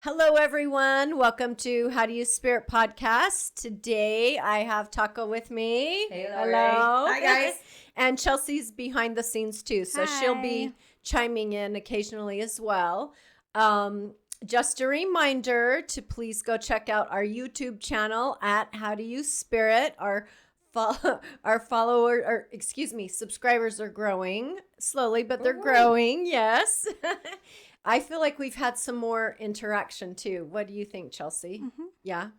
Hello, everyone. Welcome to How Do You Spirit podcast. Today, I have Taco with me. Hey, Lori. Hello. Hi, guys. And Chelsea's behind the scenes, too. So she'll be chiming in occasionally as well. Just a reminder to please go check out our YouTube channel at How Do You Spirit. Our subscribers are growing slowly, but they're growing. Yes. I feel like we've had some more interaction too. What do you think, Chelsea? Mm-hmm. Yeah.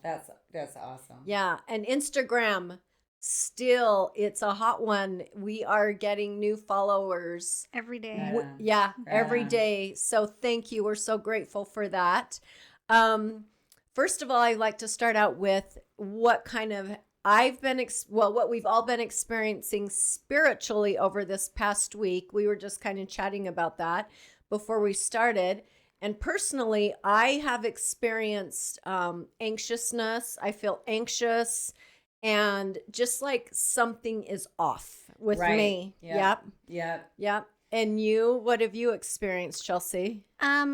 That's awesome. Yeah. And Instagram, still, it's a hot one. We are getting new followers every day. Every day. So thank you. We're so grateful for that. First of all, I'd like to start out with what kind of what we've all been experiencing spiritually over this past week. We were just kind of chatting about that before we started. And personally, I have experienced anxiousness. I feel anxious and just like something is off with me. Yep. And you, what have you experienced, Chelsea?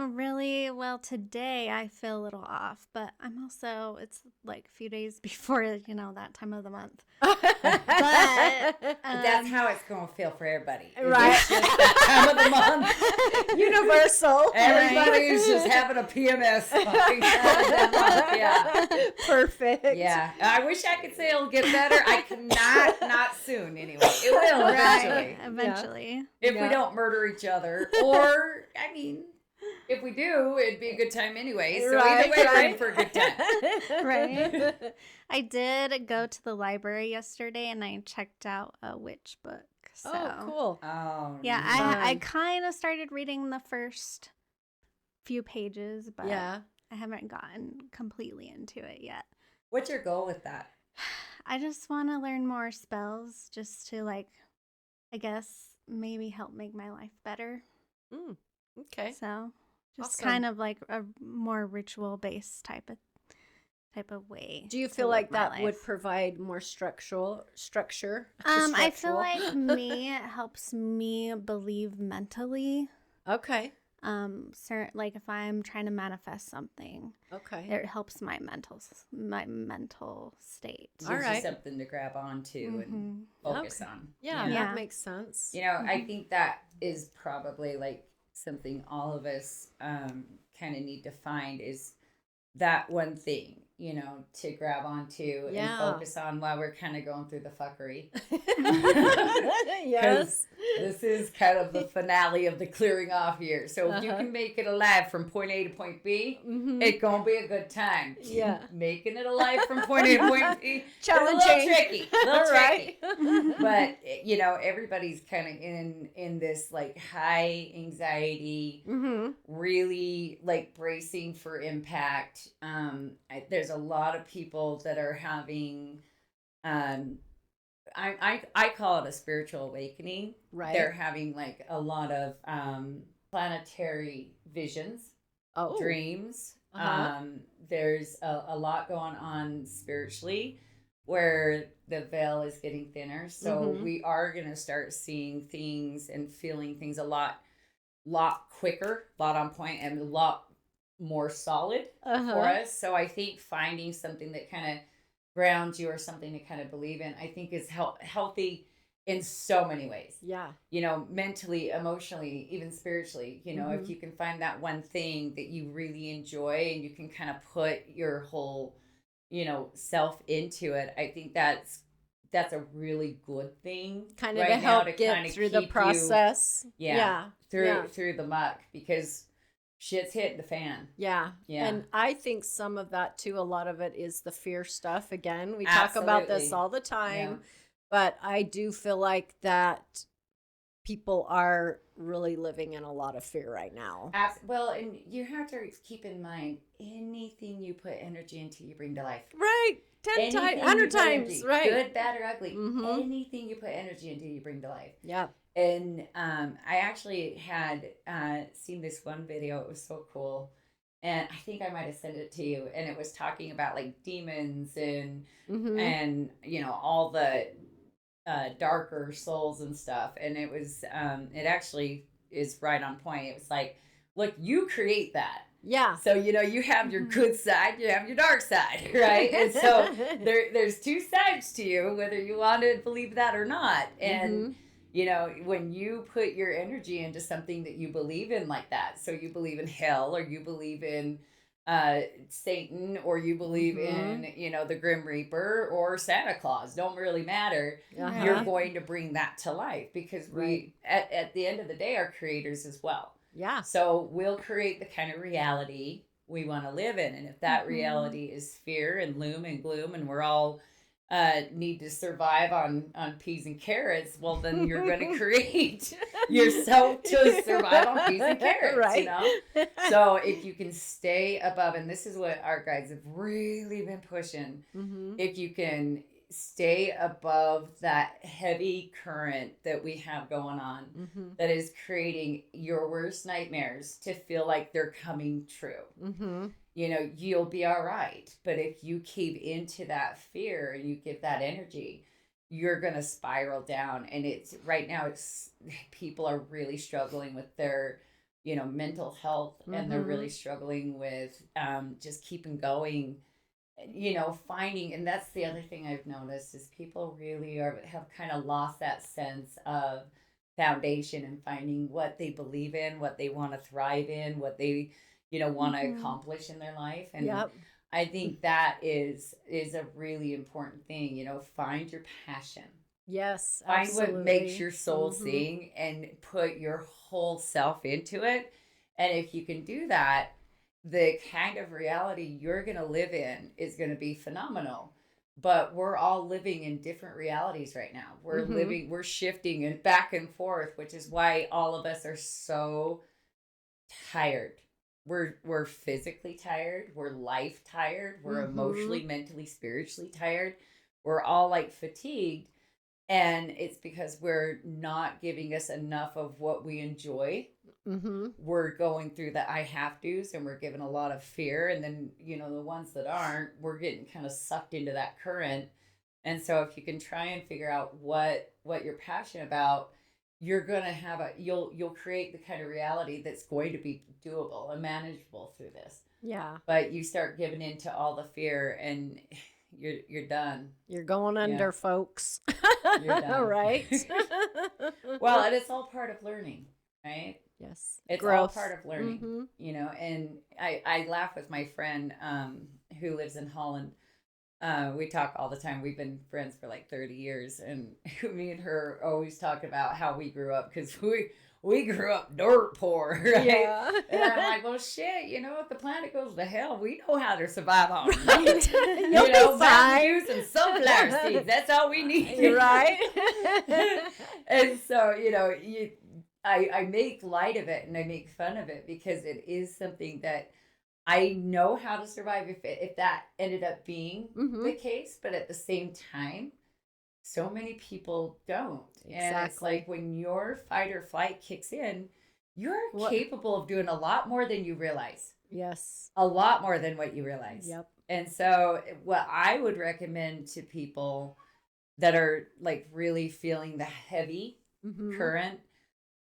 Really well today I feel a little off, but I'm also, it's like a few days before, that time of the month. But that's how it's going to feel for everybody. Right. It's just the time of the month. Universal. Everybody's just having a PMS. Yeah. Perfect. Yeah. I wish I could say it'll get better. I cannot, not soon anyway. It will eventually. Eventually. If we don't murder each other. Or, if we do, it'd be a good time anyway. So either way, we're in for a good time. Right. I did go to the library yesterday and I checked out a witch book. So. Oh, cool. Oh, yeah. I kind of started reading the first few pages, but I haven't gotten completely into it yet. What's your goal with that? I just want to learn more spells just to, I guess, maybe help make my life better. Okay. So just awesome. kind of like a more ritual-based type of way. Do you feel like that would provide more structure? I feel like it helps me believe mentally. Okay. Like if I'm trying to manifest something, okay, it helps my mental state. All right, something to grab onto and focus on. Yeah, that makes sense. I think that is probably like something all of us kind of need to find is that one thing, to grab onto and focus on while we're kind of going through the fuckery. Yes. This is kind of the finale of the clearing off here. So if you can make it alive from point A to point B, it's going to be a good time. Yeah. Making it alive from point A to point B, challenging. A little tricky. But, everybody's kind of in this like high anxiety, really like bracing for impact. There's a lot of people that are having, I call it a spiritual awakening. Right. They're having like a lot of planetary visions, dreams. There's a lot going on spiritually where the veil is getting thinner. So we are going to start seeing things and feeling things a lot quicker, a lot on point, and a lot more solid for us. So I think finding something that kind of grounds you or something to kind of believe in, I think is healthy in so many ways. Yeah. Mentally, emotionally, even spiritually, if you can find that one thing that you really enjoy and you can kind of put your whole, self into it, I think that's a really good thing. Kind of to help get through the process. Through the muck, because shit's hitting the fan. Yeah. And I think some of that too, a lot of it is the fear stuff. Again, we talk about this all the time, but I do feel like that people are really living in a lot of fear right now. Well, and you have to keep in mind, anything you put energy into, you bring to life. Right. 10 times, 100 times. Right. Good, bad, or ugly. Anything you put energy into, you bring to life. Yeah. And I actually had seen this one video. It was so cool. And I think I might have sent it to you. And it was talking about like demons and all the darker souls and stuff. And it was it actually is right on point. It was like, look, you create that. Yeah. So, you have your good side, you have your dark side, right? And so there's two sides to you, whether you want to believe that or not. And, when you put your energy into something that you believe in like that, so you believe in hell, or you believe in Satan, or you believe in, the Grim Reaper or Santa Claus, don't really matter. You're going to bring that to life, because we, at the end of the day, are creators as well. Yeah. So we'll create the kind of reality we want to live in. And if that reality is fear and gloom and gloom, and we're all need to survive on peas and carrots, well, then you're going to create yourself to survive on peas and carrots, right? So if you can stay above, and this is what our guides have really been pushing, if you can stay above that heavy current that we have going on, that is creating your worst nightmares to feel like they're coming true. You'll be all right. But if you cave into that fear and you give that energy, you're going to spiral down. And right now people are really struggling with their, mental health, and they're really struggling with just keeping going, finding. And that's the other thing I've noticed, is people really have kind of lost that sense of foundation and finding what they believe in, what they want to thrive in, what they want to accomplish in their life. And I think that is a really important thing. Find your passion. Yes, find absolutely. What makes your soul sing, and put your whole self into it. And if you can do that, the kind of reality you're going to live in is going to be phenomenal. But we're all living in different realities right now. We're shifting and back and forth, which is why all of us are so tired. We're physically tired. We're life tired. We're emotionally, mentally, spiritually tired. We're all like fatigued. And it's because we're not giving us enough of what we enjoy. We're going through the I have to's, and we're given a lot of fear. And then, the ones that aren't, we're getting kind of sucked into that current. And so if you can try and figure out what you're passionate about, you're going to have you'll create the kind of reality that's going to be doable and manageable through this. Yeah. But you start giving into all the fear, and you're done. You're going under, folks. You're done. Right. Well, and it's all part of learning, right? Yes. It's Growth. all part of learning, and I laugh with my friend who lives in Holland. We talk all the time. We've been friends for like 30 years, and me and her always talk about how we grew up, because we grew up dirt poor, right? Yeah. And I'm like, well, shit, if the planet goes to hell, we know how to survive on it. Right? Mountain Dews and sunflower seeds. That's all we need. Right? And so, I make light of it, and I make fun of it, because it is something that I know how to survive if that ended up being the case. But at the same time, so many people don't. Exactly. And it's like, when your fight or flight kicks in, you're capable of doing a lot more than you realize. Yes. A lot more than what you realize. Yep. And so what I would recommend to people that are like really feeling the heavy current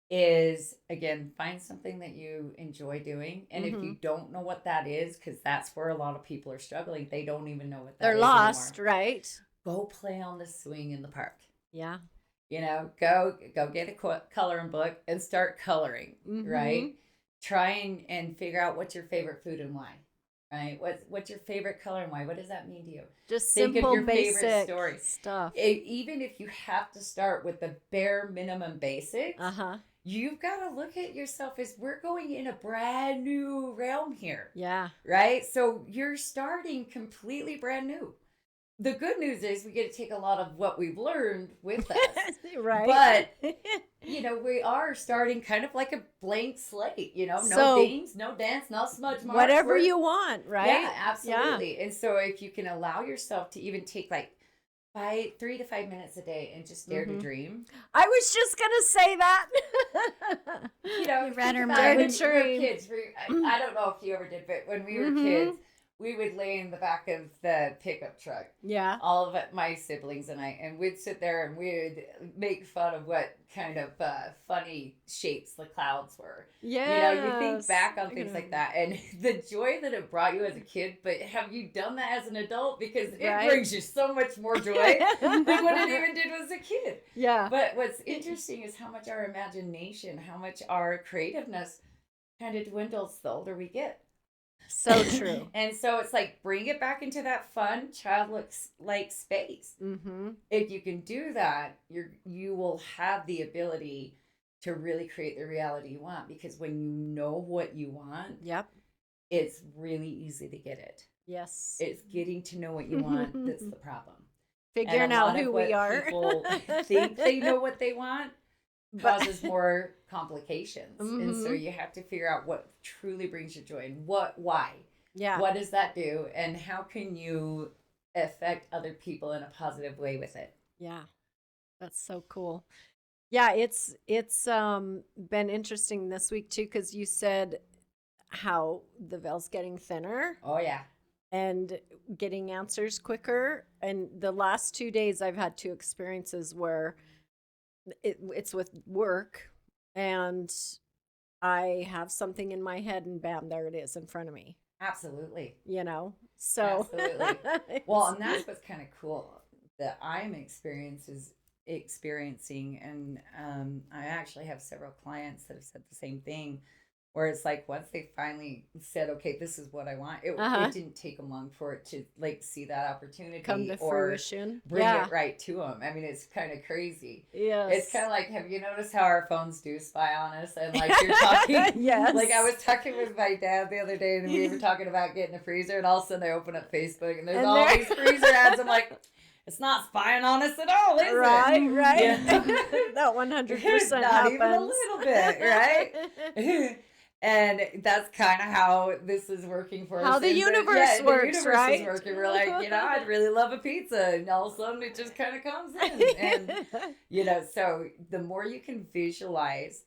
is, again, find something that you enjoy doing. And if you don't know what that is, because that's where a lot of people are struggling, they don't even know what that is. They're lost, anymore. Right? Go play on the swing in the park. Yeah. Go get a coloring book and start coloring, right? Try and figure out what's your favorite food and why, right? What's your favorite color and why? What does that mean to you? Just think simple, of your basic favorite story. Stuff. Even if you have to start with the bare minimum basics, you've got to look at yourself as we're going in a brand new realm here. Yeah. Right? So you're starting completely brand new. The good news is we get to take a lot of what we've learned with us. Right. But, we are starting kind of like a blank slate, no games, no dance, no smudge marks. Whatever you want, right? Yeah, absolutely. Yeah. And so if you can allow yourself to even take 3 to 5 minutes a day and just dare to dream. I was just going to say that. You read her mind. When we were kids, I don't know if you ever did, but when we were kids, we would lay in the back of the pickup truck. Yeah. All of it, my siblings and I, and we'd sit there and we'd make fun of what kind of funny shapes the clouds were. Yeah. You know, you think back on things like that and the joy that it brought you as a kid, but have you done that as an adult? Because it brings you so much more joy than what it even did as a kid. Yeah. But what's interesting is how much our imagination, how much our creativeness kind of dwindles the older we get. So true. And so it's like, bring it back into that fun, childlike space. Mm-hmm. If you can do that, you will have the ability to really create the reality you want. Because when you know what you want, yep, it's really easy to get it. Yes. It's getting to know what you want that's the problem. Figuring out who we are. People think they know what they want causes more complications. Mm-hmm. And so you have to figure out what truly brings you joy and why. Yeah. What does that do? And how can you affect other people in a positive way with it? Yeah. That's so cool. Yeah, it's been interesting this week too, because you said how the veil's getting thinner. Oh yeah. And getting answers quicker. And the last 2 days I've had 2 experiences where it's with work and I have something in my head and bam, there it is in front of me. Absolutely. You know, so. Absolutely. Well, and that's what's kind of cool that I'm experiencing. And I actually have several clients that have said the same thing, where it's like, once they finally said, okay, this is what I want, it didn't take them long for it to like see that opportunity come to fruition, bring it right to them. I mean, it's kind of crazy. Yes. It's kind of like, have you noticed how our phones do spy on us? And like you're talking, yes. Like I was talking with my dad the other day and we were talking about getting a freezer, and all of a sudden I open up Facebook and there's all these freezer ads. I'm like, it's not spying on us at all, is it? Right. Yeah. That 100% Not happens. even a little bit, right? And that's kind of how this is working for us. How the universe works, the universe right? is working. We're like, I'd really love a pizza. And all of a sudden it just kind of comes in. And, so the more you can visualize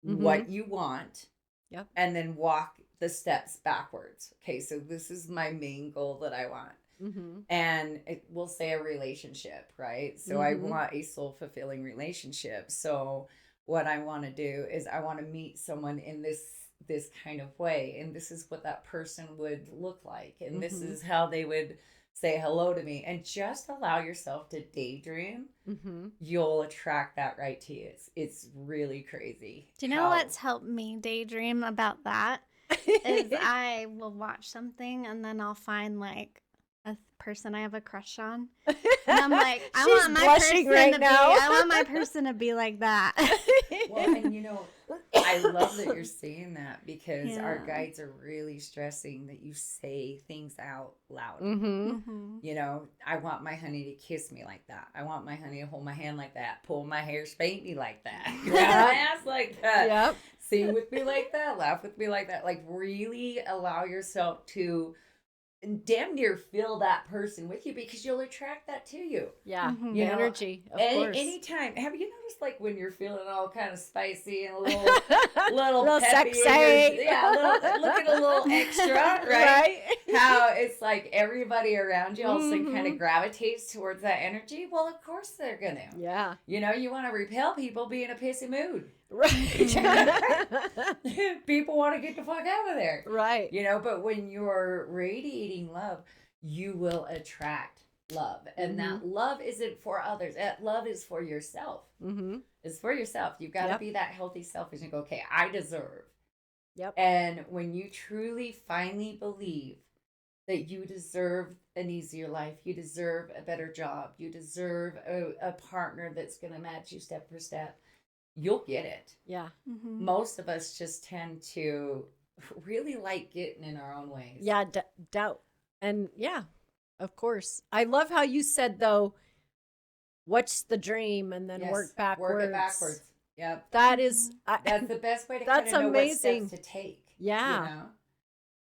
what you want, yep, and then walk the steps backwards. Okay, so this is my main goal that I want. Mm-hmm. And we'll say a relationship, right? So I want a soul-fulfilling relationship. So what I want to do is I want to meet someone in this kind of way, and this is what that person would look like, and this is how they would say hello to me, and just allow yourself to daydream. You'll attract that right to you. It's really crazy. Do you know what's helped me daydream about that? Is I will watch something and then I'll find like a person I have a crush on, and I'm like, I want my person to be like that. Well, and I love that you're saying that, because our guides are really stressing that you say things out loud. I want my honey to kiss me like that. I want my honey to hold my hand like that, pull my hair, spank me like that, grab my ass like that, yep, sing with me like that, laugh with me like that. Like, really allow yourself to damn near feel that person with you, because you'll attract that to you. Yeah, the energy, of course. Anytime. Have you noticed, like, when you're feeling all kind of spicy and a little peppy, sexy, looking a little extra, right? How it's like everybody around you all of a sudden kind of gravitates towards that energy. Well, of course they're gonna. Yeah. You want to repel people, be in a pissy mood. Right. People want to get the fuck out of there. Right. But when you're radiating love, you will attract love. And that love isn't for others. That love is for yourself. It's for yourself. You've got to be that healthy selfish and go, okay, I deserve. Yep. And when you truly finally believe that you deserve an easier life, you deserve a better job, you deserve a partner that's going to match you step for step, you'll get it. Yeah. Most of us just tend to really like getting in our own ways. Yeah, doubt. And yeah, of course. I love how you said, though, what's the dream, and then work backwards. Work it backwards. Yep. That is... that's the best way to that's kind of know amazing. what steps to take. Yeah.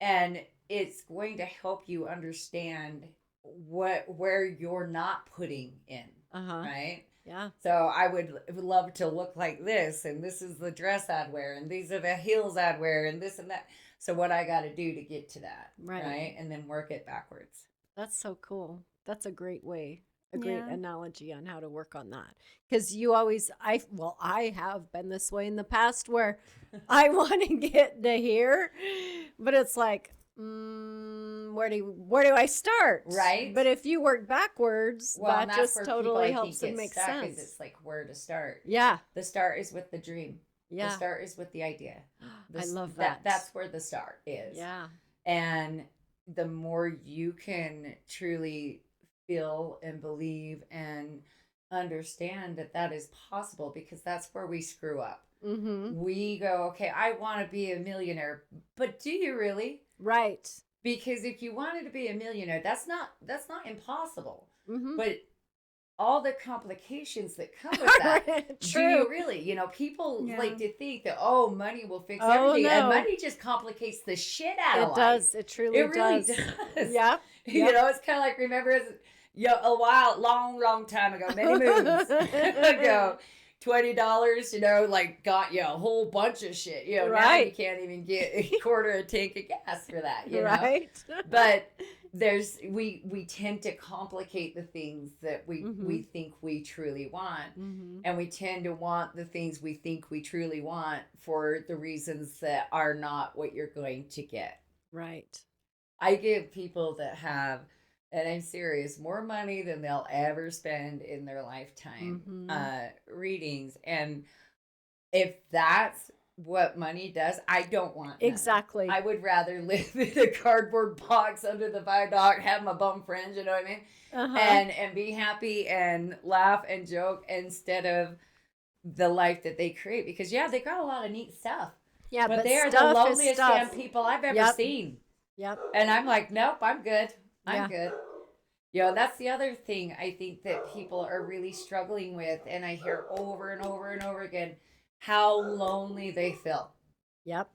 And it's going to help you understand where you're not putting in. Right? Yeah. So I would love to look like this, and this is the dress I'd wear, and these are the heels I'd wear, and this and that. So what I got to do to get to that, Right. right? And then work it backwards. That's so cool. That's a great way, a Yeah. great analogy on how to work on that. Because you always, I have been this way in the past where I want to get to here, but it's like, where do I start? Right. But if you work backwards, Well, that and that's just where totally people, I helps think, and get makes stuck, sense. is it's like where to start. Yeah. The start is with the dream. Yeah. The start is with the idea. I love that. That's where the start is. Yeah. And the more you can truly feel and believe and understand that that is possible, because that's where we screw up. Mm-hmm. We go, okay, I want to be a millionaire, but do you really? Right. Because if you wanted to be a millionaire, that's not impossible. Mm-hmm. But all the complications that come with that, do you really? You know, people like to think that, oh, money will fix everything. No. And money just complicates the shit out of life. It does. It truly It really does. does. Yep. You know, it's kind of like, remember, long time ago, many moons ago, $20, you know, like got you a whole bunch of shit. You know, now you can't even get a quarter a tank of gas for that, you know? Right. But we tend to complicate the things that we think we truly want. Mm-hmm. And we tend to want the things we think we truly want for the reasons that are not what you're going to get. Right. I give people that have, and I'm serious, more money than they'll ever spend in their lifetime, readings. And if that's what money does, I don't want none. Exactly. I would rather live in a cardboard box under the viaduct, have my bum friends, you know what I mean? And be happy and laugh and joke instead of the life that they create. Because they got a lot of neat stuff. Yeah, but they are the loneliest damn people I've ever seen. Yep. And I'm like, nope, I'm good. I'm good. You know, that's the other thing I think that people are really struggling with. And I hear over and over and over again, how lonely they feel. Yep.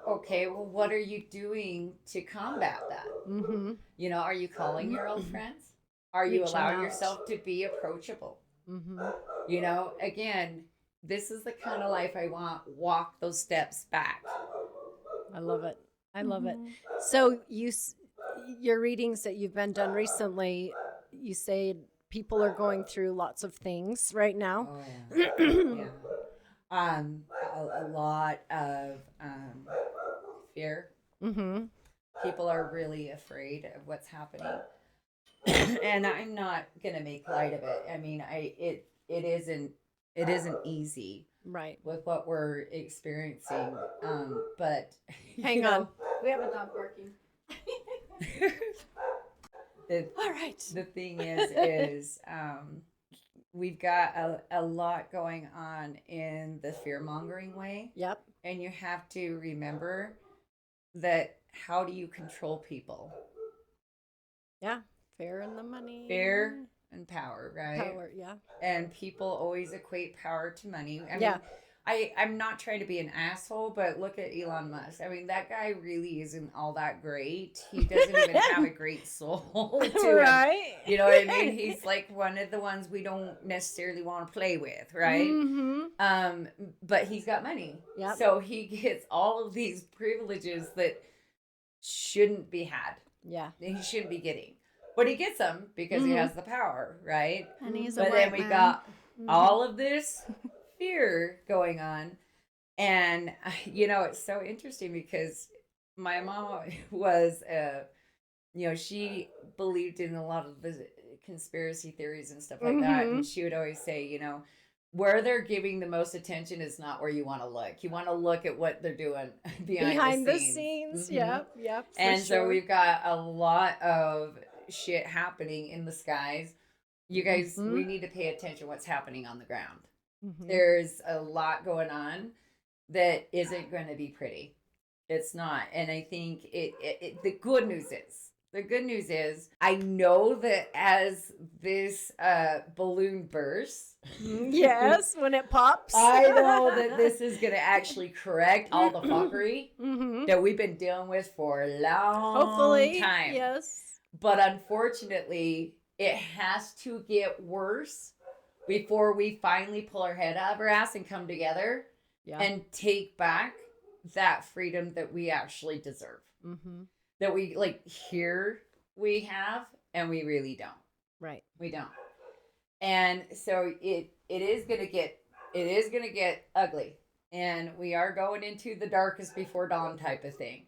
Okay, well, what are you doing to combat that? Mm-hmm. You know, are you calling your old friends? Are you allowing yourself to be approachable? Mm-hmm. You know, again, this is the kind of life I want. Walk those steps back. I love it. I love it. So your readings that you've been done recently, you say people are going through lots of things right now. Oh, yeah. A lot of fear. Mm-hmm. People are really afraid of what's happening. And I'm not gonna make light of it. I mean, it isn't easy. Right. With what we're experiencing. But hang on. We have a dog barking. All right. The thing is we've got a lot going on in the fear-mongering way. Yep. And you have to remember that, how do you control people? Yeah. Fear and the money. Fear and power, right? Power, yeah. And people always equate power to money. I mean, I'm not trying to be an asshole, but look at Elon Musk. I mean, that guy really isn't all that great. He doesn't even have a great soul to right. him. You know what I mean? He's like one of the ones we don't necessarily want to play with, right? Mm-hmm. But he's got money. Yep. So he gets all of these privileges that shouldn't be had. Yeah. He shouldn't be getting. But he gets them because he has the power, right? And he's but then we got all of this fear going on. And, you know, it's so interesting because my mom was, you know, she believed in a lot of the conspiracy theories and stuff like that. And she would always say, you know, where they're giving the most attention is not where you want to look. You want to look at what they're doing behind the scenes. Mm-hmm. Yep. And so we've got a lot of shit happening in the skies. You guys, we need to pay attention what's happening on the ground. There's a lot going on that isn't going to be pretty. It's not. And I think the good news is I know that as this balloon bursts, yes, when it pops, I know that this is going to actually correct all the fuckery that we've been dealing with for a long time. Yes. But unfortunately, it has to get worse before we finally pull our head out of our ass and come together and take back that freedom that we actually deserve. Mm-hmm. That we like here we have, and we really don't. Right. We don't. And so it is gonna get ugly. And we are going into the darkest before dawn type of thing.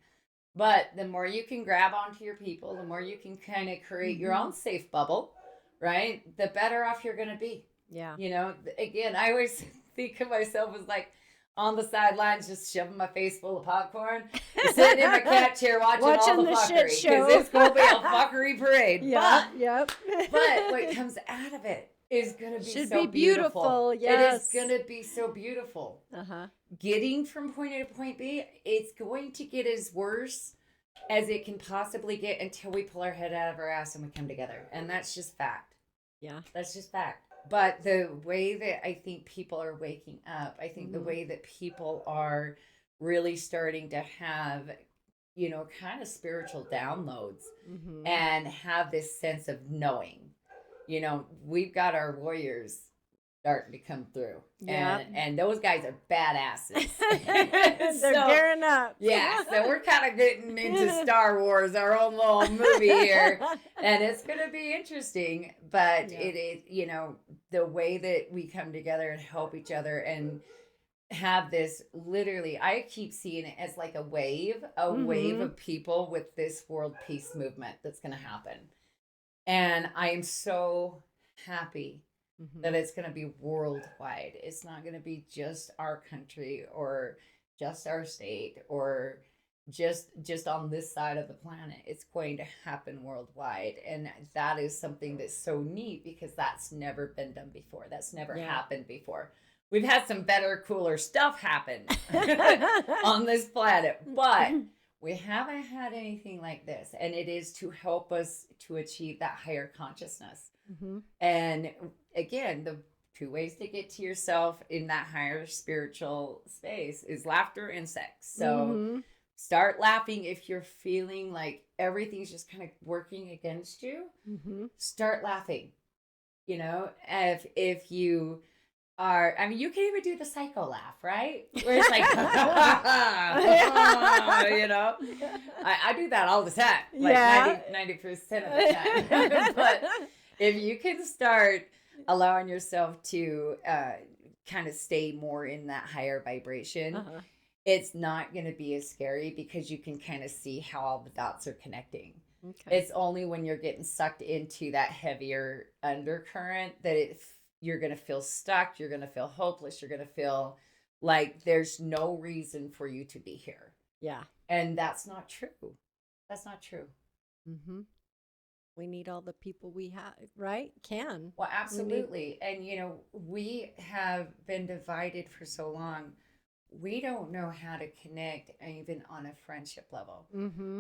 But the more you can grab onto your people, the more you can kind of create your own safe bubble, right? The better off you're going to be. Yeah. You know, again, I always think of myself as like on the sidelines, just shoving my face full of popcorn, sitting in my cat chair watching all the fuckery. Because it's going to be a fuckery parade. Yeah. But what comes out of it is going to be Should so be beautiful. Yes. It is going to be so beautiful. Uh-huh. Getting from point A to point B, it's going to get as worse as it can possibly get until we pull our head out of our ass and we come together. And that's just fact. Yeah. That's just fact. But the way that I think people are waking up, I think the way that people are really starting to have, you know, kind of spiritual downloads and have this sense of knowing. You know, we've got our warriors starting to come through. Yeah. And those guys are badasses. They're gearing up. Yeah. So we're kind of getting into Star Wars, our own little movie here. And it's going to be interesting. But it is, you know, the way that we come together and help each other and have this literally, I keep seeing it as like a wave of people with this world peace movement that's going to happen. And I am so happy that it's going to be worldwide. It's not going to be just our country or just our state or just on this side of the planet. It's going to happen worldwide. And that is something that's so neat because that's never been done before. That's never happened before. We've had some better, cooler stuff happen on this planet, but we haven't had anything like this. And it is to help us to achieve that higher consciousness. And again, the two ways to get to yourself in that higher spiritual space is laughter and sex. So start laughing if you're feeling like everything's just kind of working against you. Start laughing. You know, if you are, I mean, you can even do the psycho laugh, right? Where it's like, you know, I do that all the time, like 90% of the time. But if you can start allowing yourself to kind of stay more in that higher vibration, it's not going to be as scary because you can kind of see how all the dots are connecting. Okay. It's only when you're getting sucked into that heavier undercurrent that you're going to feel stuck. You're going to feel hopeless. You're going to feel like there's no reason for you to be here. Yeah. And that's not true. That's not true. We need all the people we have, right? Well, absolutely. And, you know, we have been divided for so long. We don't know how to connect even on a friendship level.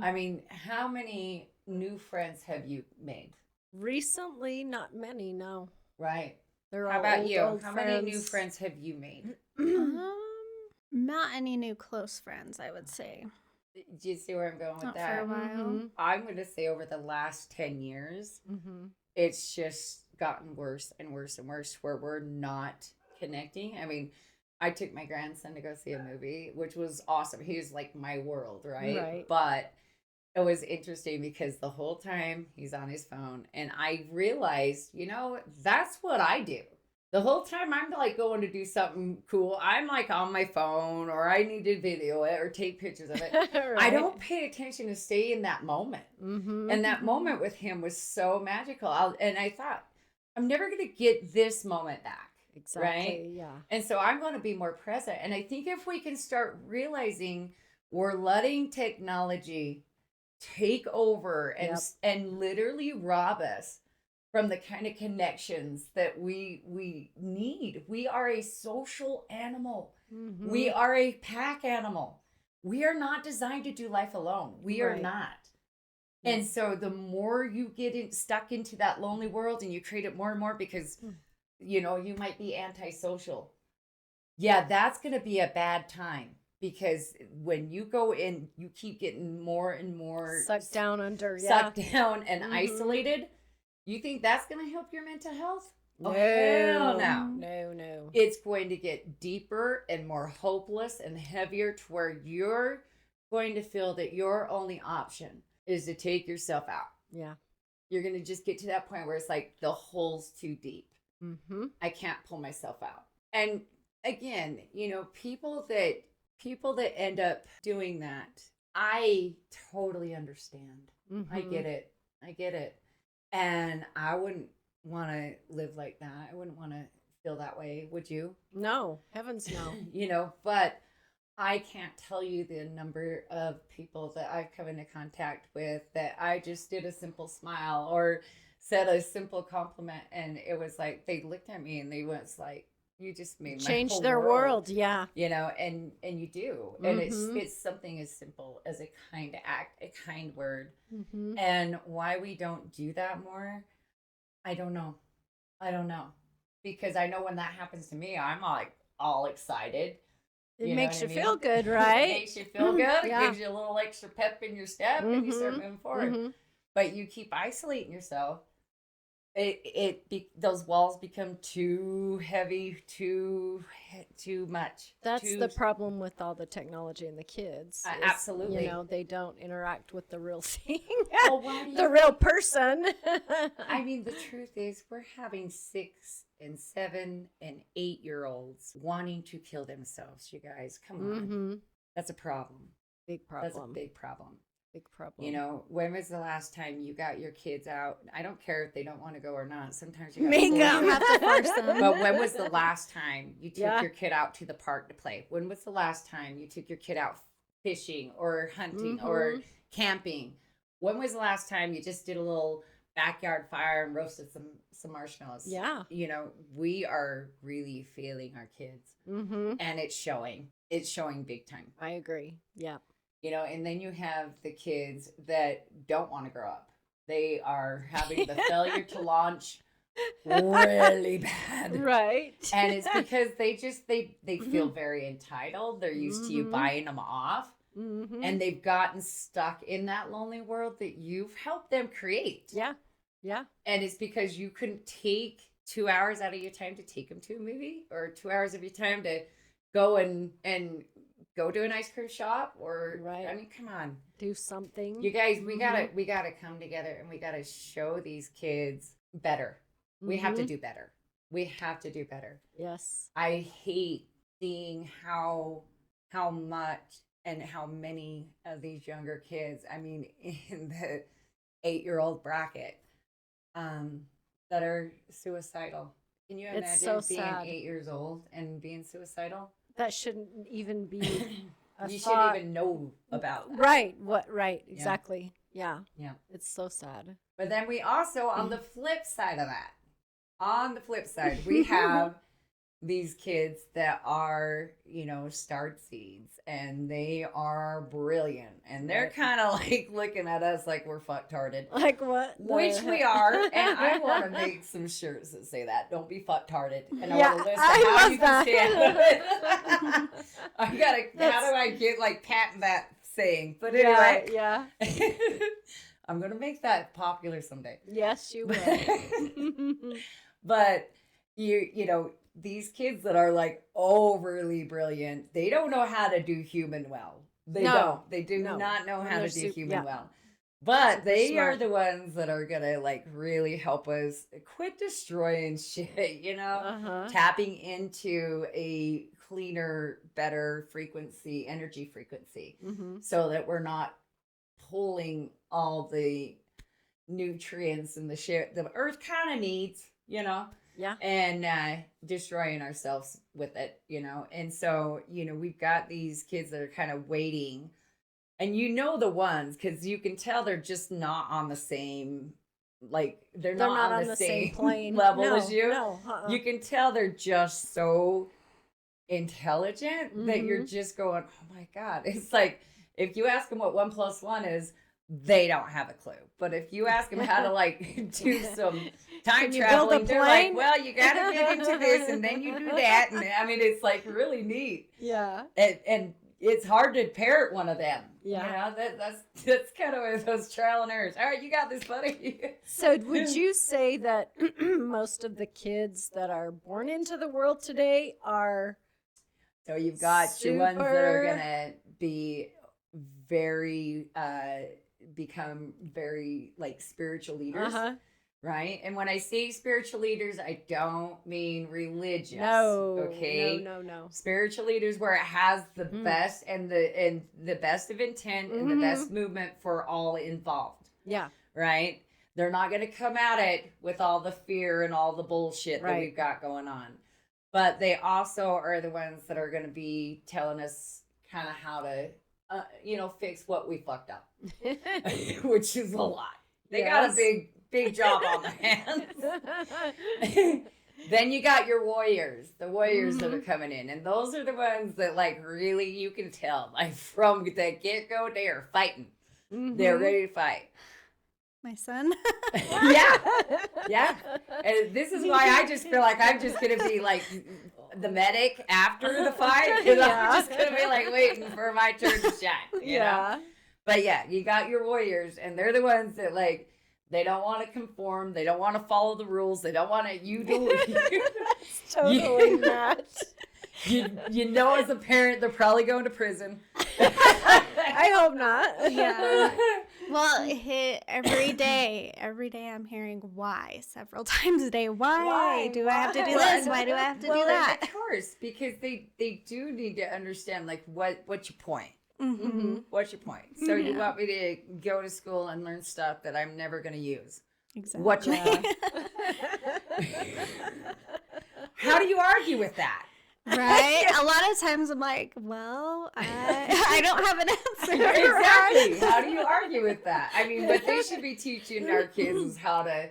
I mean, how many new friends have you made? Recently, not many, no. Right. They're how all about old, you? old How friends. many new friends have you made? Not any new close friends, I would say. Do you see where I'm going with Not that? for a while. I'm going to say over the last 10 years, it's just gotten worse and worse and worse where we're not connecting. I mean, I took my grandson to go see a movie, which was awesome. He was like my world, right? But it was interesting because the whole time he's on his phone and I realized, you know, that's what I do. The whole time I'm like going to do something cool, I'm like on my phone or I need to video it or take pictures of it. Right. I don't pay attention to stay in that moment. And that moment with him was so magical. And I thought, I'm never going to get this moment back. Exactly. Right? Yeah. And so I'm going to be more present. And I think if we can start realizing we're letting technology take over and literally rob us from the kind of connections that we need. We are a social animal. We are a pack animal. We are not designed to do life alone. We are not. And so the more you get stuck into that lonely world and you create it more and more because, you know, you might be antisocial. Yeah, that's going to be a bad time. Because when you go in, you keep getting more and more sucked down and isolated. You think that's going to help your mental health? Oh, hell no. No. It's going to get deeper and more hopeless and heavier to where you're going to feel that your only option is to take yourself out. Yeah. You're going to just get to that point where it's like the hole's too deep. Mm-hmm. I can't pull myself out. And again, people that end up doing that, I totally understand. Mm-hmm. I get it. And I wouldn't want to live like that. I wouldn't want to feel that way. Would you? No, heavens no. But I can't tell you the number of people that I've come into contact with that I just did a simple smile or said a simple compliment, and it was like they looked at me and they was like, you just made my change whole their world. Yeah. And you do. And it's something as simple as a kind act, a kind word. Mm-hmm. And why we don't do that more, I don't know. Because I know when that happens to me, I'm like all excited. It makes you feel good, right? It makes you feel good. Yeah. It gives you a little extra pep in your step, and you start moving forward. Mm-hmm. But you keep isolating yourself. Those walls become too heavy, too much. That's the problem with all the technology and the kids. Absolutely. They don't interact with the real thing, the real person. I mean, the truth is, we're having 6 and 7 and 8-year-olds wanting to kill themselves. You guys, come on. Mm-hmm. That's a problem. Big problem. That's a big problem. Big problem. When was the last time you got your kids out? I don't care if they don't want to go or not. Sometimes you have to force them. But when was the last time you took your kid out to the park to play? When was the last time you took your kid out fishing or hunting or camping? When was the last time you just did a little backyard fire and roasted some marshmallows? Yeah. We are really failing our kids. Mm-hmm. And it's showing. It's showing big time. I agree. Yeah. And then you have the kids that don't want to grow up. They are having the failure to launch really bad. Right. And it's because they feel very entitled. They're used to you buying them off. Mm-hmm. And they've gotten stuck in that lonely world that you've helped them create. Yeah. Yeah. And it's because you couldn't take 2 hours out of your time to take them to a movie, or 2 hours of your time to go and go to an ice cream shop, or right. I mean, come on, do something. You guys, we gotta come together and we gotta show these kids better. We have to do better. We have to do better. Yes. I hate seeing how much and how many of these younger kids, I mean, in the 8-year-old bracket, that are suicidal. Can you imagine so being sad. 8 years old and being suicidal? That shouldn't even be you shouldn't even know about that. Right. Right. Exactly. Yeah. It's so sad. But then we also, on the flip side of that, we have these kids that are, start seeds, and they are brilliant, and they're kind of like looking at us like we're fucktarded. Like what? Which we are, and I want to make some shirts that say that. Don't be fucktarded. And I want to list how you can stand it. How do I get patent that saying? But anyway. Yeah. I'm going to make that popular someday. Yes, you will. But these kids that are overly brilliant, they don't know how to do human well. They don't. They do not know how to do human well. But they are the ones that are going to really help us quit destroying shit, tapping into a cleaner, better frequency, energy frequency, so that we're not pulling all the nutrients and the shit the earth kind of needs, and destroying ourselves with it, and so we've got these kids that are kind of waiting, and the ones, because you can tell they're just not on the same, they're not on the same plane level as you. You can tell they're just so intelligent that you're just going, oh my God. It's like, if you ask them what 1 + 1 is, they don't have a clue. But if you ask them how to do some time traveling, they're like, well, you got to get into this and then you do that. And I mean, it's really neat. Yeah. And it's hard to parent one of them. Yeah. That's kind of one of those trial and errors. All right, you got this, buddy. So would you say that most of the kids that are born into the world today are so you've got your ones that are gonna be very become very like spiritual leaders, right? And when I say spiritual leaders, I don't mean religious. No. Spiritual leaders where it has the best and the best of intent and the best movement for all involved. Yeah. Right? They're not going to come at it with all the fear and all the bullshit that we've got going on. But they also are the ones that are going to be telling us kind of how to fix what we fucked up, which is a lot. They got a big job on their hands. Then you got your warriors, the warriors that are coming in. And those are the ones that like really you can tell, like from the get-go, they are fighting. They're ready to fight. My son. Yeah. And this is why I just feel like I'm just going to be like the medic after the fight. Because I'm just going to be like waiting for my turn to shine. You know? But yeah, you got your warriors and they're the ones that like, they don't want to conform. They don't want to follow the rules. They don't want to, you do it. Totally not. You know, as a parent, they're probably going to prison. I hope not. Yeah. Well, every day I'm hearing why several times a day. Why do I have to do this? Why do I have to do that? Of course, because they do need to understand like what's your point. What's your point? So you want me to go to school and learn stuff that I'm never going to use? Exactly. What's your point? How do you argue with that? Right? A lot of times I'm like, well, I don't have an answer. Exactly. How do you argue with that? I mean, what they should be teaching our kids is how to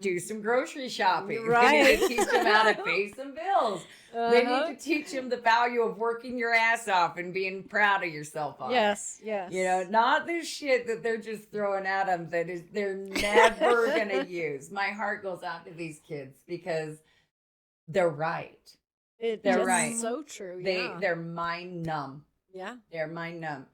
do some grocery shopping. Right. They need to teach them how to pay some bills. They need to teach them the value of working your ass off and being proud of yourself on Yes. You know, not this shit that they're just throwing at them they're never going to use. My heart goes out to these kids because they're right. They're right. So true. They're mind numb. Yeah. They're mind numb.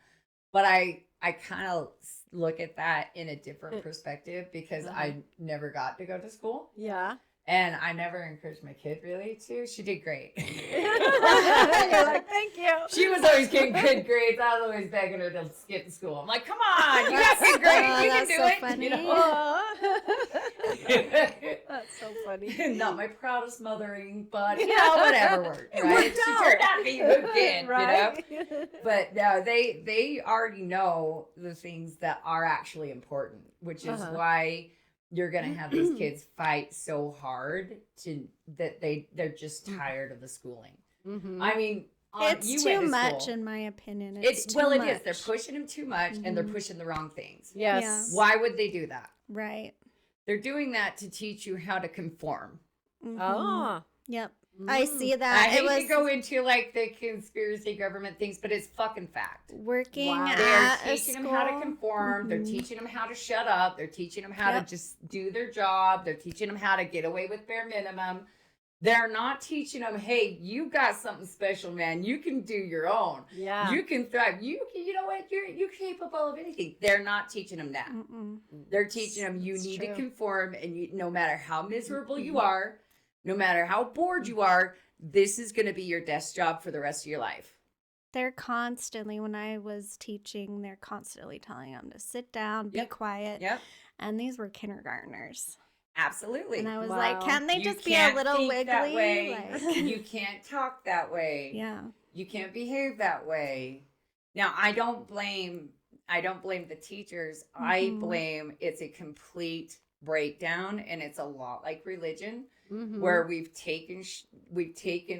But I kind of look at that in a different perspective because I never got to go to school. Yeah. And I never encouraged my kid really to. She did great. You're like, thank you. She was always getting good grades. I was always begging her to skip school. I'm like, come on, you got good grades. You can do so it. Funny. You know? That's so funny. Not my proudest mothering, but whatever worked. Right? She turned out to be a good kid, right? you know. But no, they already know the things that are actually important, which is why you're gonna have these kids fight so hard that they're just tired of the schooling. I mean, it's too much in my opinion. It is. They're pushing them too much and they're pushing the wrong things. Yes. Yeah. Why would they do that? Right. They're doing that to teach you how to conform. Oh. Yep. I see that. I hate to go into like the conspiracy government things, but it's fucking fact. Working at They're teaching them how to conform. They're teaching them how to shut up. They're teaching them how to just do their job. They're teaching them how to get away with bare minimum. They're not teaching them, hey, you got something special, man. You can do your own. Yeah. You can thrive. You know what? You're capable of anything. They're not teaching them that. They're teaching them you need to conform, and no matter how miserable you are, no matter how bored you are, this is going to be your desk job for the rest of your life. They're constantly, when I was teaching, they're constantly telling them to sit down, be quiet. Yep. And these were kindergartners. Absolutely. And I was like, can't they just be a little wiggly? That way. You can't talk that way. Yeah. You can't behave that way. Now, I don't blame the teachers. I blame it's a complete breakdown, and it's a lot like religion. Where we've taken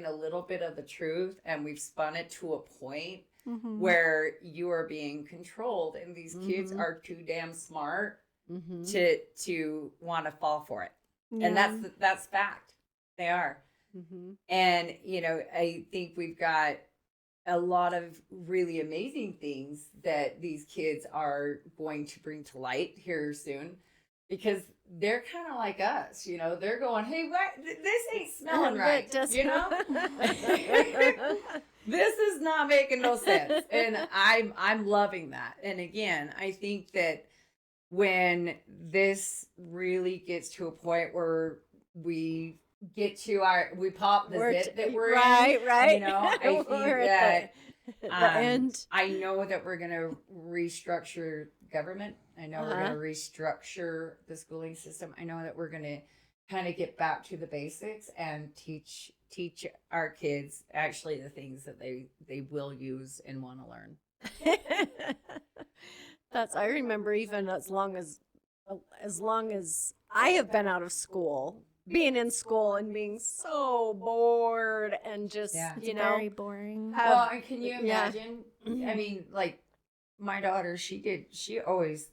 a little bit of the truth and we've spun it to a point where you are being controlled, and these kids are too damn smart to want to fall for it. And that's fact. They are. And I think we've got a lot of really amazing things that these kids are going to bring to light here soon. because they're kind of like us, you know. They're going, hey, what? This ain't smelling right, you know. This is not making no sense, and I'm loving that. And again, I think that when this really gets to a point where we get to we pop the zip that we're in, right. You know, I think that the end. I know that we're going to restructure government. I know we're going to restructure the schooling system. I know that we're going to kind of get back to the basics and teach our kids actually the things that they will use and want to learn. I remember even as long as I have been out of school, being in school and being so bored and just, you know, very boring. Well, and can you imagine? I mean, like my daughter, she always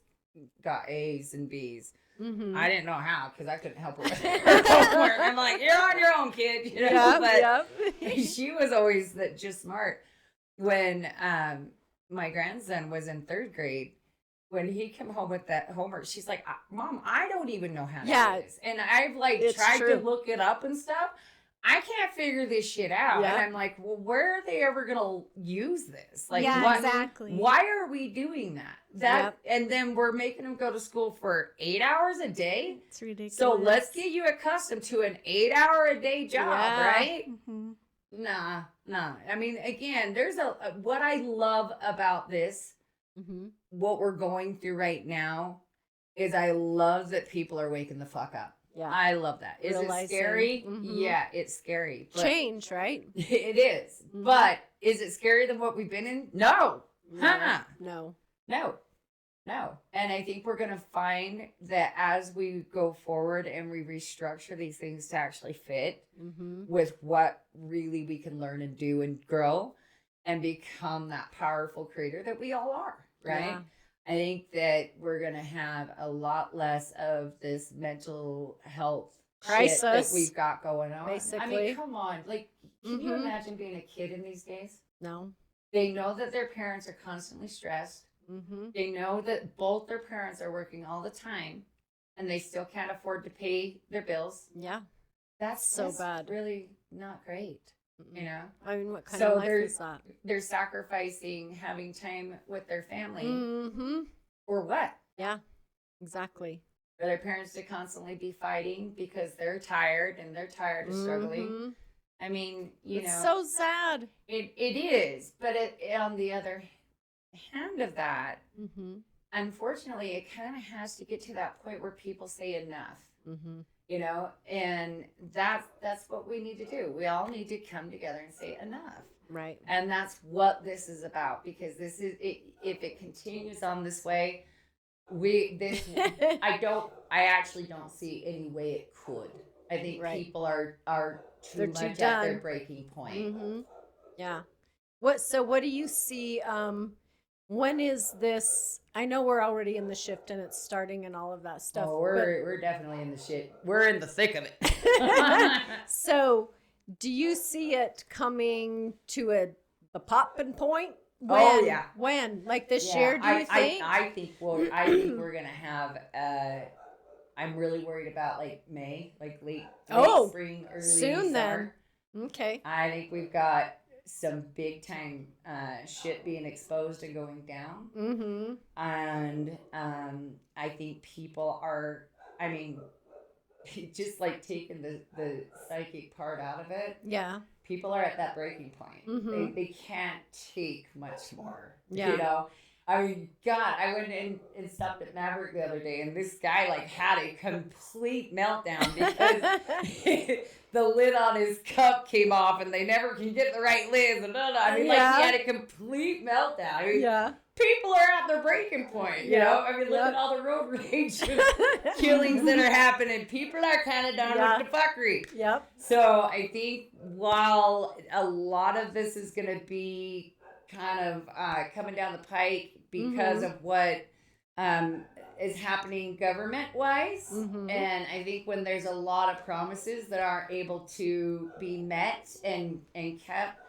got A's and B's. Mm-hmm. I didn't know how because I couldn't help her with her homework. I'm like, you're on your own, kid. You know? But she was always just smart. When my grandson was in 3rd grade, when he came home with that homework, she's like, Mom, I don't even know how to do this. And I've tried to look it up and stuff. I can't figure this shit out. Yeah. And I'm like, well, where are they ever going to use this? Like, exactly. Why are we doing that? And then we're making them go to school for 8 hours a day. It's ridiculous. So let's get you accustomed to an 8-hour-a-day job, right? Mm-hmm. Nah. I mean, again, there's what I love about this, what we're going through right now, is I love that people are waking the fuck up. Yeah. I love that. Is it scary? Mm-hmm. Yeah, it's scary. Change, right? It is. Mm-hmm. But is it scarier than what we've been in? No. No. And I think we're going to find that as we go forward and we restructure these things to actually fit with what really we can learn and do and grow and become that powerful creator that we all are, right? Yeah. I think that we're going to have a lot less of this mental health crisis that we've got going on. Basically. I mean, come on. Like, can you imagine being a kid in these days? No. They know that their parents are constantly stressed. They know that both their parents are working all the time and they still can't afford to pay their bills. Yeah. That's so bad. Really not great. You know, I mean, what kind of life is that? They're sacrificing having time with their family, or what? Yeah, exactly. For their parents to constantly be fighting because they're tired and they're tired of struggling. I mean, it's so sad. It is, but on the other hand of that, unfortunately, it kind of has to get to that point where people say enough. You know, and that's what we need to do. We all need to come together and say enough. Right. And that's what this is about, because this is it. If it continues on this way, I actually don't see any way it could. I think people are too much at their breaking point. Yeah. What do you see? When is this? I know we're already in the shift and it's starting and all of that stuff. Oh, we're definitely in the shit. We're in the thick of it. So, do you see it coming to the popping point? When? Like this year, do you think? I think we're going to have I'm really worried about like May, like late spring, early soon summer. Then. Okay. I think we've got some big time shit being exposed and going down. And I think people are, I mean, just like taking the psychic part out of it. Yeah. People are at that breaking point. They can't take much more. Yeah. You know? I mean, God, I went in and stopped at Maverick the other day, and this guy like had a complete meltdown because the lid on his cup came off, and they never can get the right lids. And I mean, like he had a complete meltdown. I mean, people are at their breaking point. You know, I mean, look at all the road rage killings that are happening. People are kind of done with the fuckery. Yep. So I think while a lot of this is going to be kind of coming down the pike because of what is happening government-wise. And I think when there's a lot of promises that aren't able to be met and kept,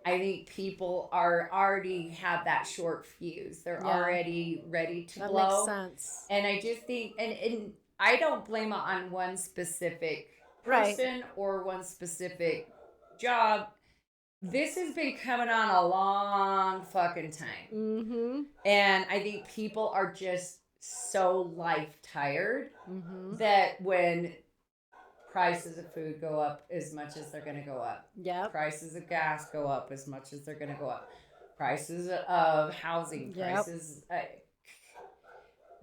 I think people are already have that short fuse. They're already ready to blow. That makes sense. And I just think, and I don't blame it on one specific person or one specific job. This has been coming on a long fucking time. Mm-hmm. And I think people are just so life tired that when prices of food go up as much as they're going to go up. Yep. Prices of gas go up as much as they're going to go up. Prices of housing, prices,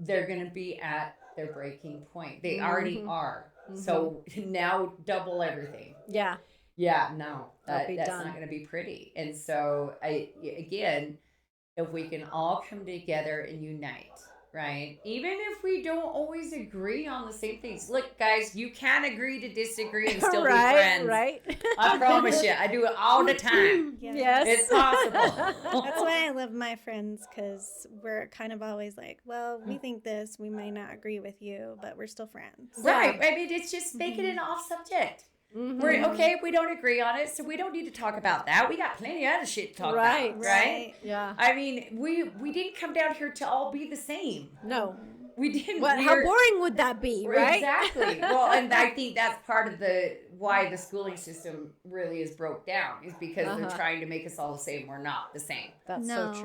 they're going to be at their breaking point. They already are. So now double everything. Yeah. Yeah, no, that's not going to be pretty. And so, again, if we can all come together and unite, right? Even if we don't always agree on the same things. Look, guys, you can agree to disagree and still be friends. Right. I promise you. I do it all the time. Yes. It's possible. That's why I love my friends, because we're kind of always like, well, we think this, we may not agree with you, but we're still friends. Right. I mean, it's just make it an off subject. We're okay if we don't agree on it, so we don't need to talk about that. We got plenty of other shit to talk about, right? Yeah. I mean, we didn't come down here to all be the same. No. We didn't. How boring would that be, right? Exactly. Well, and I think that's part of why the schooling system really is broke down, is because they're trying to make us all the same. We're not the same. That's so true.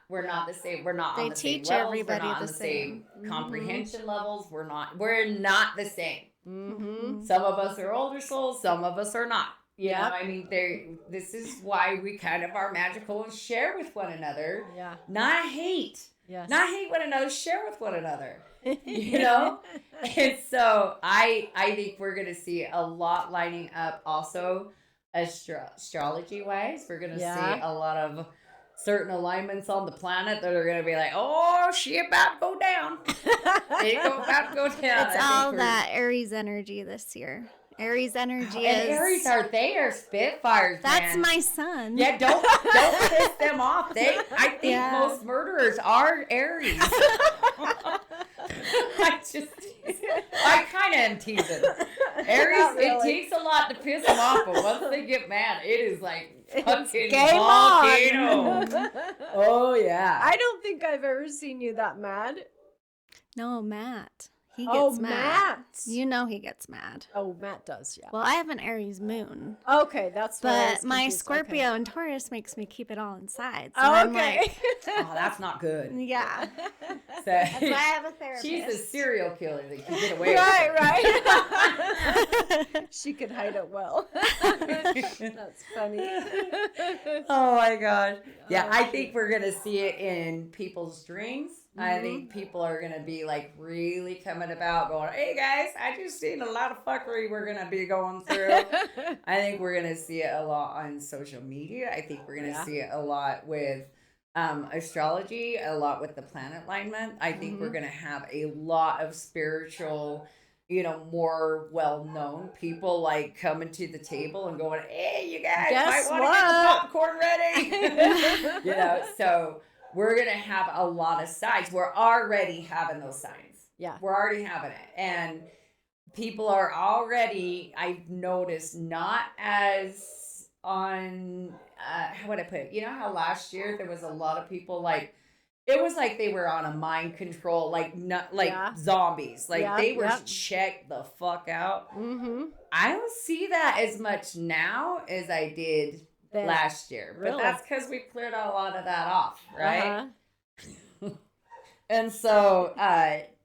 We're not the same. We're not on the same levels. everybody we're not on the same comprehension levels. We're not the same. Some of us are older souls, some of us are not. You know, I mean, this is why we kind of are magical and share with one another. Yeah. Not hate. Yes. Not hate one another, share with one another. You know? And so I think we're gonna see a lot lining up also astrology wise. We're gonna see a lot of certain alignments on the planet that are going to be like, oh, she about to go down. It's about to go down. It's all that Aries energy this year. Aries energy and Aries are Spitfires, That's man. my son. Yeah, don't piss them off. I think most murderers are Aries. I kind of am teasing. Aries, it takes a lot to piss them off, but once they get mad, it is like fucking game volcano. Oh yeah. I don't think I've ever seen you that mad. No, Matt. He gets mad. Matt. You know he gets mad. Oh, Matt does, yeah. Well, I have an Aries moon. Okay, that's what I was But my confused. Scorpio and Taurus makes me keep it all inside. So Oh, I'm okay. like, Oh, that's not good. yeah. So, That's why I have a therapist. she's a serial killer that can get away with it. Right. She could hide it well. That's funny. Oh my gosh. Yeah, I think we're going to see it in people's dreams. I think people are going to be like really coming about going, hey guys, I just seen a lot of fuckery we're going to be going through. I think we're going to see it a lot on social media. I think we're going to see it a lot with astrology, a lot with the planet alignment. I think we're going to have a lot of spiritual, more well-known people like coming to the table and going, hey, you guys might want to get the popcorn ready. So we're going to have a lot of signs. We're already having those signs. Yeah. We're already having it. And people are already, I've noticed, not as on, how would I put it? You know how last year there was a lot of people like, it was like they were on a mind control, like zombies. Like they were checked the fuck out. I don't see that as much now as I did last year. But that's because we cleared a lot of that off, right? And so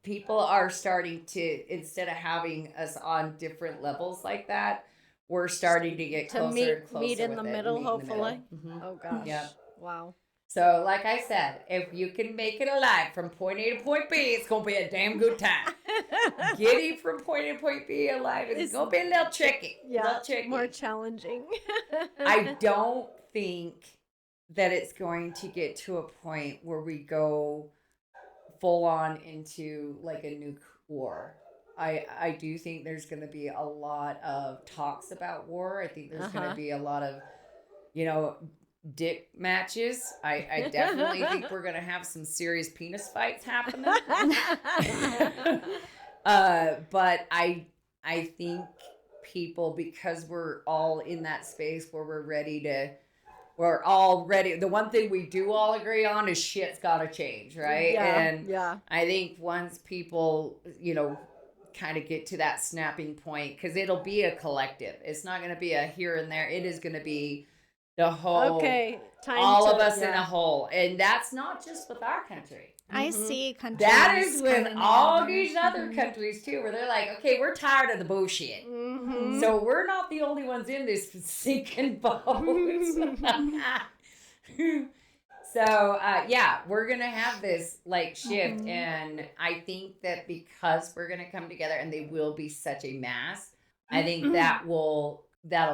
people are starting to, instead of having us on different levels like that, we're starting to get closer and closer meet in the middle, hopefully. Oh gosh. Yeah. Wow. So, like I said, if you can make it alive from point A to point B, it's going to be a damn good time. Getting from point A to point B alive is going to be a little tricky. Yeah, more challenging. I don't think that it's going to get to a point where we go full on into like a nuke war. I do think there's going to be a lot of talks about war. I think there's going to be a lot of, dick matches. I definitely think we're gonna have some serious penis fights happening. But I think people, because we're all in that space where we're all ready. The one thing we do all agree on is shit's gotta change, right? I think once people, kind of get to that snapping point, because it'll be a collective. It's not going to be a here and there. It is going to be the whole, all of us in a whole. And that's not just with our country. I see countries. That is with all these other countries too, where they're like, okay, we're tired of the bullshit. So we're not the only ones in this sinking boat. So, yeah, we're going to have this like shift. And I think that because we're going to come together and they will be such a mass, I think that'll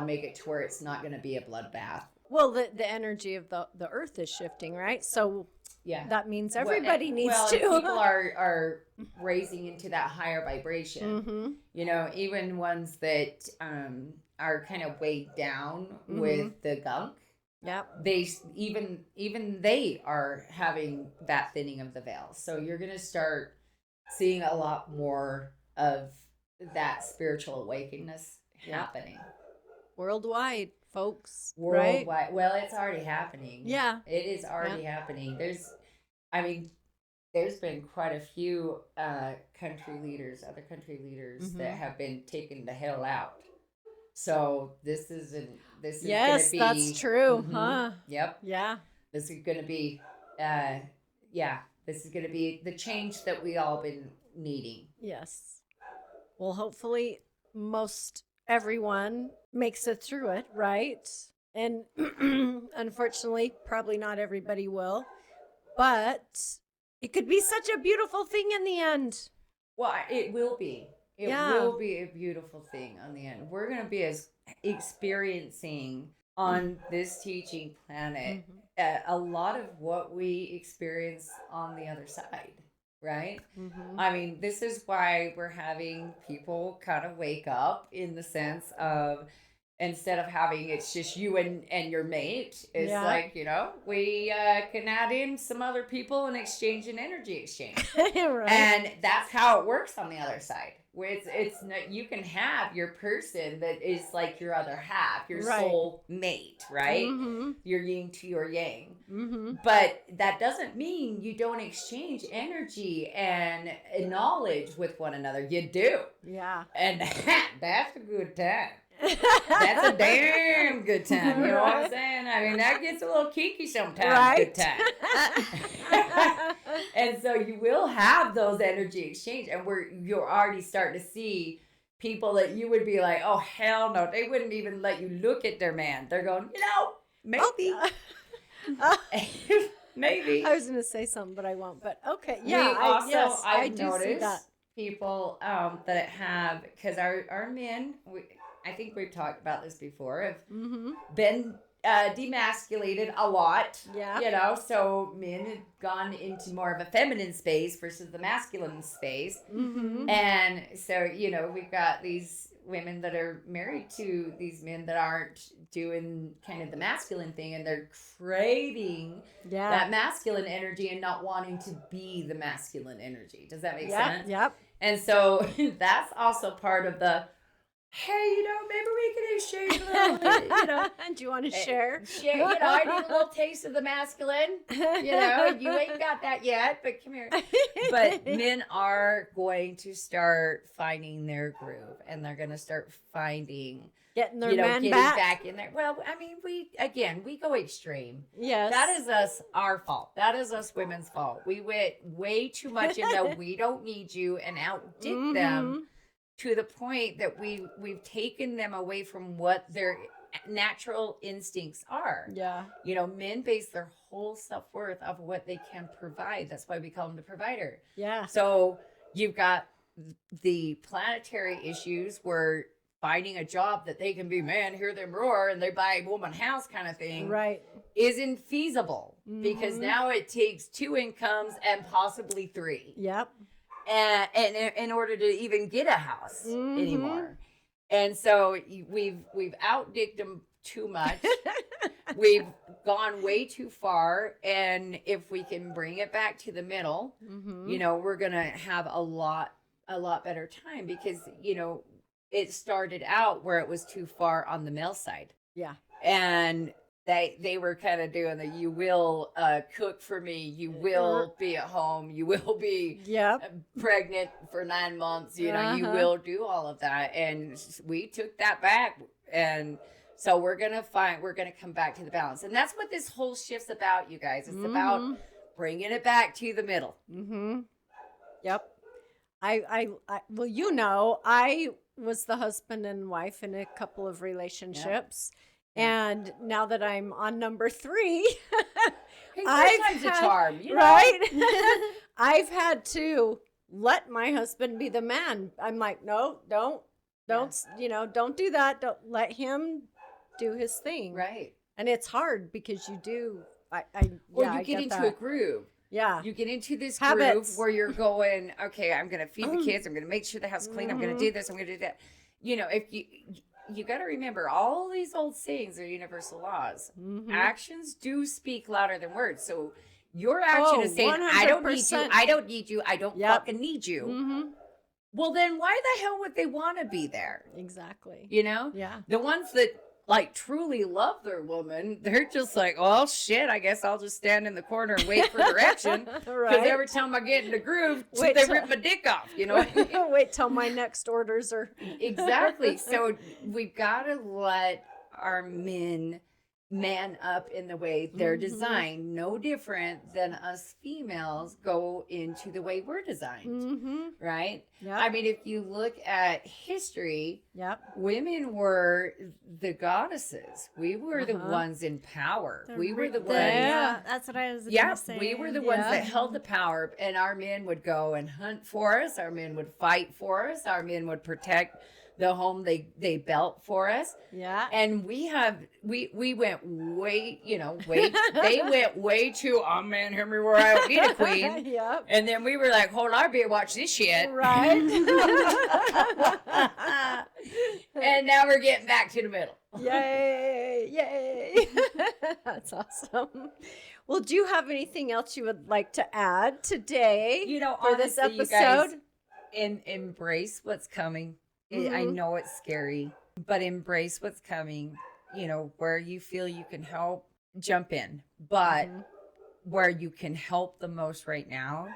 make it to where it's not going to be a bloodbath. Well, the energy of the earth is shifting, right? So yeah, that means everybody needs to. People are raising into that higher vibration. You know, even ones that are kind of weighed down with the gunk. Yeah, they even they are having that thinning of the veil. So you're gonna start seeing a lot more of that spiritual awakeness happening worldwide, folks. Worldwide. Right? Well, it's already happening. Yeah, it is already happening. There's been quite a few other country leaders that have been taken the hell out. So this is going to be. That's true, huh? Yep. Yeah. This is going to be, this is going to be the change that we all been needing. Yes. Well, hopefully most everyone makes it through it, right? And unfortunately, probably not everybody will, but it could be such a beautiful thing in the end. Well, it will be. It will be a beautiful thing on the end. We're going to be experiencing on this teaching planet a lot of what we experience on the other side, right? I mean, this is why we're having people kind of wake up, in the sense of, instead of having it's just you and your mate, it's like, you know, we can add in some other people and exchange an energy exchange. Right. And that's how it works on the other side. Where it's not, you can have your person that is like your other half, your soul mate, right? Your yin to your yang. But that doesn't mean you don't exchange energy and knowledge with one another. You do. Yeah. And that's a good time. That's a damn good time. You know what I'm saying? I mean, that gets a little kinky sometimes. Right? Good time. And so you will have those energy exchange, and you're already starting to see people that you would be like, oh hell no, they wouldn't even let you look at their man. They're going, you know, maybe. Maybe. I was going to say something, but I won't. But okay, yeah. I've noticed that people that have, because our men, I think we've talked about this before, have been demasculated a lot. Yeah. You know, so men have gone into more of a feminine space versus the masculine space. And so, you know, we've got these women that are married to these men that aren't doing kind of the masculine thing, and they're craving that masculine energy and not wanting to be the masculine energy. Does that make sense? Yep. And so that's also part of the, hey, you know, maybe we can exchange a little bit, you know. Do you want to share? You know, I need a little taste of the masculine. You know, you ain't got that yet, but come here. But men are going to start finding their groove, and they're going to start finding, getting back in there. Well, I mean, we go extreme. Yes. That is our fault. That is us women's fault. We went way too much in the we don't need you and outdid them. To the point that we've taken them away from what their natural instincts are. Yeah. You know, men base their whole self-worth off of what they can provide. That's why we call them the provider. Yeah. So you've got the planetary issues where finding a job that they can be, man, hear them roar, and they buy a woman house kind of thing. Right. Isn't feasible because now it takes 2 incomes and possibly 3. Yep. And in order to even get a house anymore. And so we've outdigged them too much. We've gone way too far. And if we can bring it back to the middle, you know, we're going to have a lot better time, because, you know, it started out where it was too far on the male side. Yeah. And they were kind of doing the, you will cook for me, you will be at home, you will be pregnant for 9 months, you know, you will do all of that. And we took that back. And so we're going to come back to the balance. And that's what this whole shift's about, you guys. It's about bringing it back to the middle. Yep. Well, you know, I was the husband and wife in a couple of relationships. And now that I'm on number 3, I've had a charm, you know? right? I've had to let my husband be the man. I'm like, no, don't, you know, don't do that. Don't let him do his thing. Right. And it's hard because you do. You get into a groove. Yeah. You get into this Habits. groove where you're going, okay, I'm going to feed the kids. I'm going to make sure the house is clean. I'm going to do this. I'm going to do that. You know, if you got to remember, all these old sayings are universal laws. Actions do speak louder than words. So your action is saying, 100%. I don't need you. I don't need you. I don't fucking need you. Well, then why the hell would they want to be there? Exactly. You know? Yeah. The ones that like truly love their woman, they're just like, oh shit, I guess I'll just stand in the corner and wait for direction. Because every time I get in the groove, they rip my dick off, you know? Wait till my next orders are. Exactly. So we've got to let our men man up in the way they're designed, no different than us females go into the way we're designed, right? Yep. I mean, if you look at history, women were the goddesses. We were the ones in power. We were the ones. Yeah, that's what I was going to say. We were the ones that held the power, and our men would go and hunt for us. Our men would fight for us. Our men would protect the home they built for us. Yeah. And we went way, they went way too, oh man, hear me where I don't need a queen. Yep. And then we were like, hold on, beer, watch this shit. Right. And now we're getting back to the middle. Yay. That's awesome. Well, do you have anything else you would like to add today for this episode? You guys, embrace what's coming. I know it's scary, but embrace what's coming. You know, where you feel you can help, jump in. But where you can help the most right now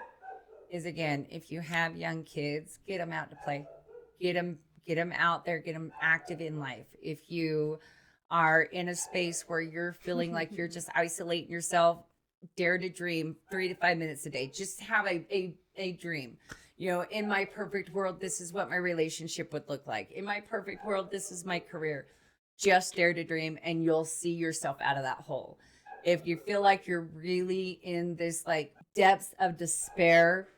is, again, if you have young kids, get them out to play. Get them out there, get them active in life. If you are in a space where you're feeling like you're just isolating yourself, dare to dream 3 to 5 minutes a day. Just have a dream. You know, in my perfect world, this is what my relationship would look like. In my perfect world, this is my career. Just dare to dream, and you'll see yourself out of that hole. If you feel like you're really in this like depths of despair,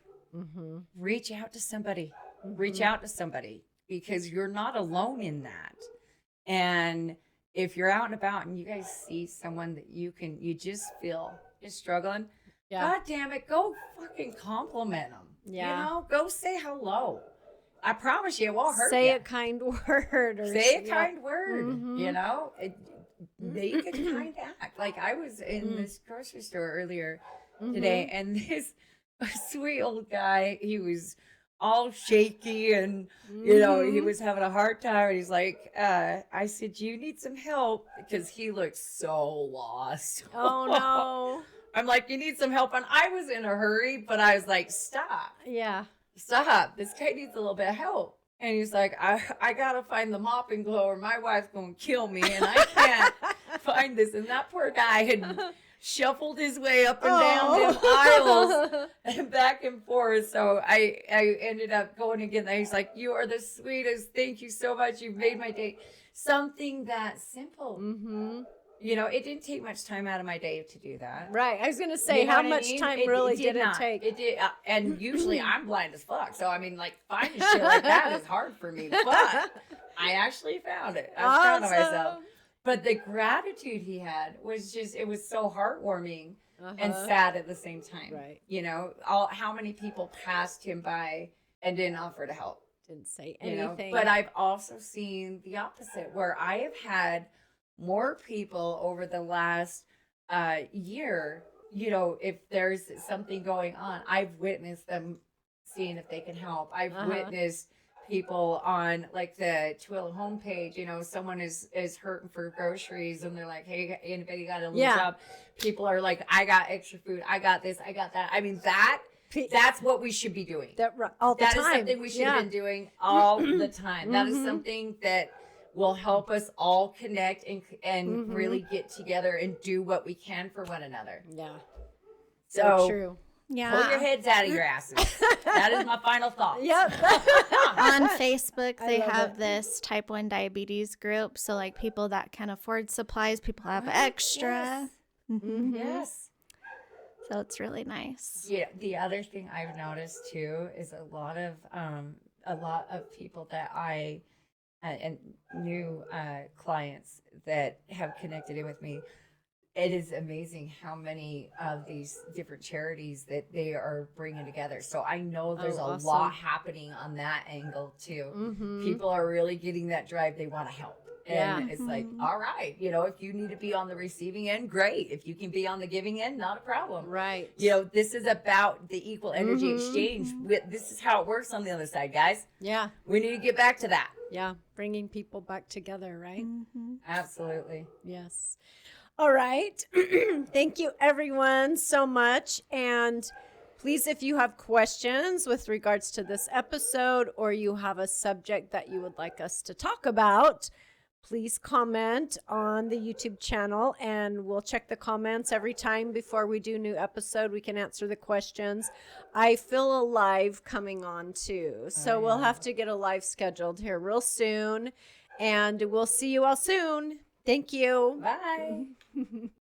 reach out to somebody. Reach out to somebody, because you're not alone in that. And if you're out and about and you guys see someone that you just feel is struggling, God damn it, go fucking compliment them. Yeah. You know, go say hello. I promise you, it won't hurt Say you. a kind word. Say a kind word. You know, make a kind act. Like, I was in this grocery store earlier today, and this sweet old guy, he was all shaky, and you know, he was having a hard time. And he's like, I said, you need some help, because he looked so lost. Oh no. I'm like, you need some help? And I was in a hurry, but I was like, stop. Yeah. Stop. This guy needs a little bit of help. And he's like, I got to find the mopping glow or my wife's going to kill me. And I can't find this. And that poor guy had shuffled his way up and down them aisles and back and forth. So I ended up going again. He's like, you are the sweetest. Thank you so much. You've made my day. Something that simple. You know, it didn't take much time out of my day to do that. Right. I was going to say, You know how what I much mean? time It really did did it not. take? It did. And usually I'm blind as fuck. So, I mean, like, finding shit like that is hard for me. But I actually found it. I was proud of myself. But the gratitude he had was just, it was so heartwarming and sad at the same time. Right. You know, how many people passed him by and didn't offer to help. Didn't say You know? anything. But I've also seen the opposite, where I have had more people over the last year, you know, if there's something going on, I've witnessed them seeing if they can help. I've witnessed people on like the Twillo homepage, you know, someone is hurting for groceries and they're like, hey, anybody got a little job? People are like, I got extra food. I got this. I got that. I mean, that's what we should be doing. All the time. That is something we should have been doing all the time. That is something that will help us all connect and really get together and do what we can for one another. Yeah. So true. Yeah. Pull your heads out of your asses. That is my final thought. Yep. On Facebook, they have this type 1 diabetes group. So, like, people that can afford supplies, people have extra. Yes. Yes. So it's really nice. Yeah. The other thing I've noticed too is a lot of people that I and new clients that have connected in with me. It is amazing how many of these different charities that they are bringing together. So I know there's a lot happening on that angle too. People are really getting that drive. They want to help. And it's like, all right, you know, if you need to be on the receiving end, great. If you can be on the giving end, not a problem. Right. You know, this is about the equal energy exchange. This is how it works on the other side, guys. Yeah. We need to get back to that. Yeah. Bringing people back together, right? Absolutely. Yes. All right. Thank you, everyone, so much. And please, if you have questions with regards to this episode or you have a subject that you would like us to talk about, please comment on the YouTube channel, and we'll check the comments every time before we do new episode. We can answer the questions. I feel a live coming on too, so we'll have to get a live scheduled here real soon, and we'll see you all soon. Thank you. Bye.